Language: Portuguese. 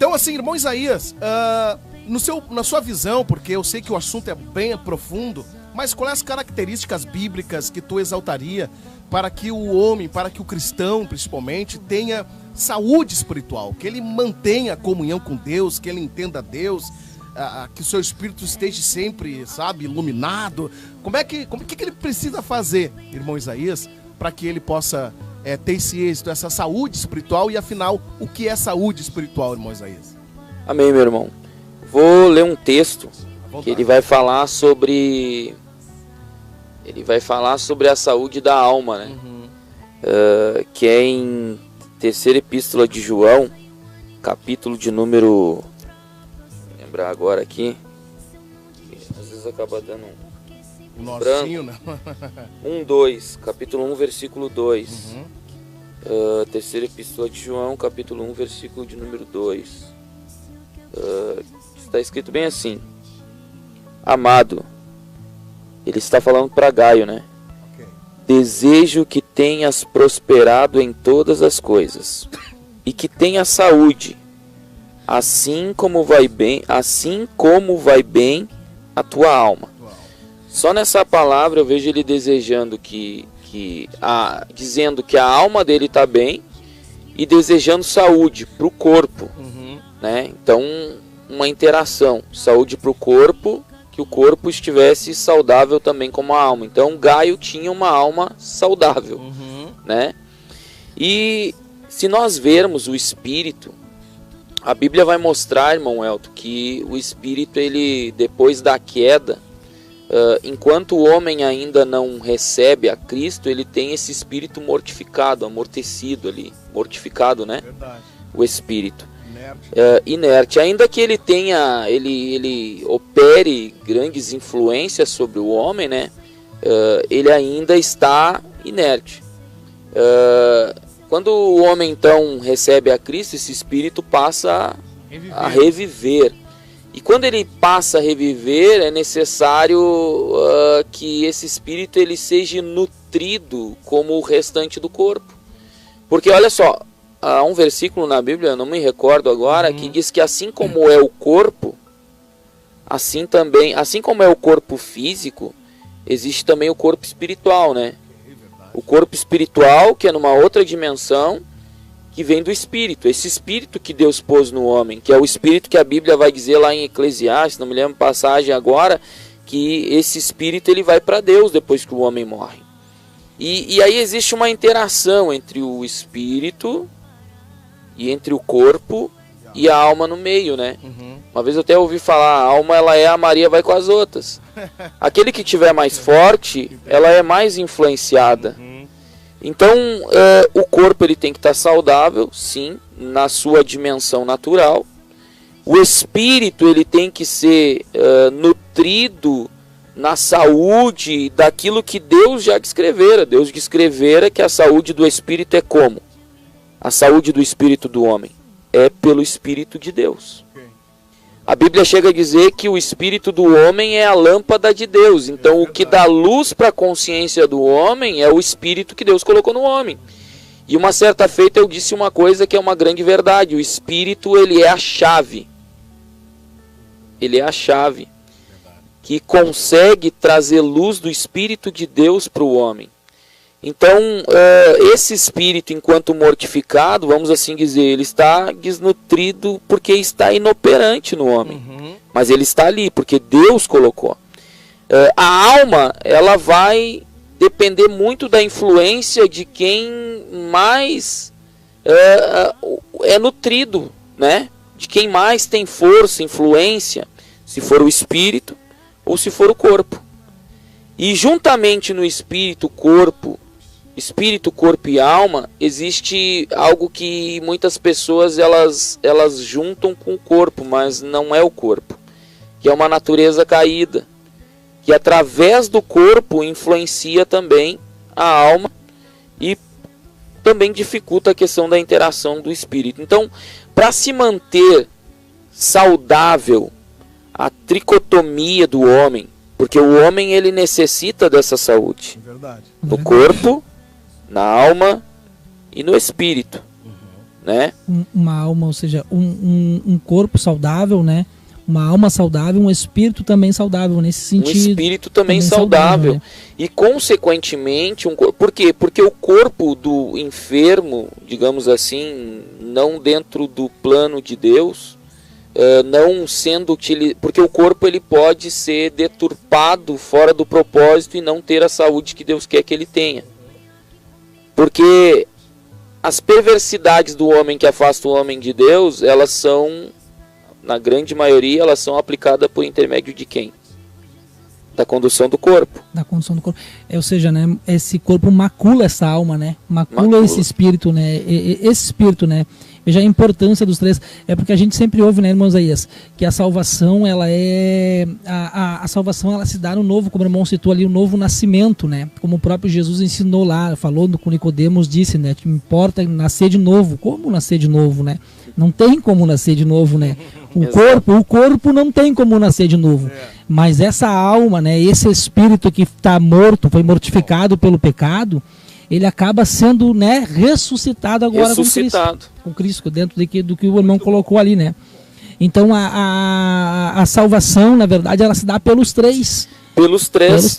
Então, assim, irmão Isaías, na sua visão, porque eu sei que o assunto é bem profundo, mas quais as características bíblicas que tu exaltaria para que o homem, para que o cristão, principalmente, tenha saúde espiritual, que ele mantenha a comunhão com Deus, que ele entenda Deus, que o seu espírito esteja sempre, sabe, iluminado? O que ele precisa fazer, irmão Isaías, para que ele possa ter esse êxito, essa saúde espiritual? E afinal, o que é saúde espiritual, irmão Isaías? Amém, meu irmão. Vou ler um texto que ele vai falar sobre a saúde da alma, né? Que é em terceira epístola de João, capítulo de número, vou lembrar agora aqui, às vezes acaba dando um nozinho, né? 2, capítulo 1, versículo 2. Terceira epístola de João, capítulo 1, versículo de número 2. Está escrito bem assim: amado, ele está falando para Gaio, né? Okay. Desejo que tenhas prosperado em todas as coisas e que tenhas saúde, assim como vai bem a tua alma. Só nessa palavra eu vejo ele desejando dizendo que a alma dele está bem e desejando saúde para o corpo, né? Então, uma interação, saúde para o corpo, que o corpo estivesse saudável também como a alma. Então, Gaio tinha uma alma saudável, né? E se nós vermos o espírito, a Bíblia vai mostrar, irmão Elton, que o espírito, ele, depois da queda, enquanto o homem ainda não recebe a Cristo, ele tem esse espírito mortificado, amortecido ali, mortificado, né? Verdade. O espírito. Inerte. Ainda que ele tenha, ele opere grandes influências sobre o homem, né? Ele ainda está inerte. Quando o homem então recebe a Cristo, esse espírito passa a reviver. E quando ele passa a reviver, é necessário que esse espírito ele seja nutrido como o restante do corpo. Porque olha só, há um versículo na Bíblia, não me recordo agora, que diz que assim como é o corpo, assim como é o corpo físico, existe também o corpo espiritual, né? O corpo espiritual, que é numa outra dimensão, que vem do Espírito. Esse Espírito que Deus pôs no homem, que é o Espírito que a Bíblia vai dizer lá em Eclesiastes, não me lembro a passagem agora, que esse Espírito ele vai para Deus depois que o homem morre. E aí existe uma interação entre o Espírito e entre o corpo e a alma no meio, né? Uma vez eu até ouvi falar, a alma ela é a Maria vai com as outras. Aquele que tiver mais forte, ela é mais influenciada. Então, o corpo ele tem que estar saudável, sim, na sua dimensão natural. O espírito ele tem que ser nutrido na saúde daquilo que Deus já descrevera. Deus descrevera que a saúde do espírito é como? A saúde do espírito do homem é pelo Espírito de Deus. A Bíblia chega a dizer que o espírito do homem é a lâmpada de Deus. Então, o que dá luz para a consciência do homem é o espírito que Deus colocou no homem. E uma certa feita eu disse uma coisa que é uma grande verdade. O espírito, ele é a chave. Ele é a chave que consegue trazer luz do Espírito de Deus para o homem. Então, esse espírito, enquanto mortificado, vamos assim dizer, ele está desnutrido porque está inoperante no homem. Mas ele está ali, porque Deus colocou. A alma, ela vai depender muito da influência de quem mais é nutrido, né? De quem mais tem força, influência, se for o espírito ou se for o corpo. E juntamente no espírito, corpo e alma, existe algo que muitas pessoas elas juntam com o corpo, mas não é o corpo, que é uma natureza caída, que através do corpo influencia também a alma e também dificulta a questão da interação do espírito. Então, para se manter saudável a tricotomia do homem, porque o homem ele necessita dessa saúde, no corpo, na alma e no espírito. né? Uma alma, ou seja, um corpo saudável, né? Uma alma saudável, um espírito também saudável nesse sentido. Um espírito também saudável. Né? E, consequentemente, por quê? Porque o corpo do enfermo, digamos assim, não dentro do plano de Deus, não sendo utilizado, porque o corpo ele pode ser deturpado fora do propósito e não ter a saúde que Deus quer que ele tenha. Porque as perversidades do homem que afasta o homem de Deus, elas são, na grande maioria, elas são aplicadas por intermédio de quem? Da condução do corpo. Da condução do corpo. Ou seja, né, esse corpo macula essa alma, né? Macula esse espírito, né? Esse espírito, né? Veja a importância dos três. É porque a gente sempre ouve, né, irmão Isaías, que a salvação, ela é... A salvação, ela se dá no novo, como o irmão citou ali, o novo nascimento, né? Como o próprio Jesus ensinou lá, falou com Nicodemos, disse, né? Que importa nascer de novo. Como nascer de novo, né? Não tem como nascer de novo, né? O corpo não tem como nascer de novo. Mas essa alma, né? Esse espírito que está morto, foi mortificado pelo pecado, ele acaba sendo, né, ressuscitado agora com Cristo, dentro do que o irmão colocou ali, né? Então a salvação, na verdade, ela se dá pelos três. Pelos três.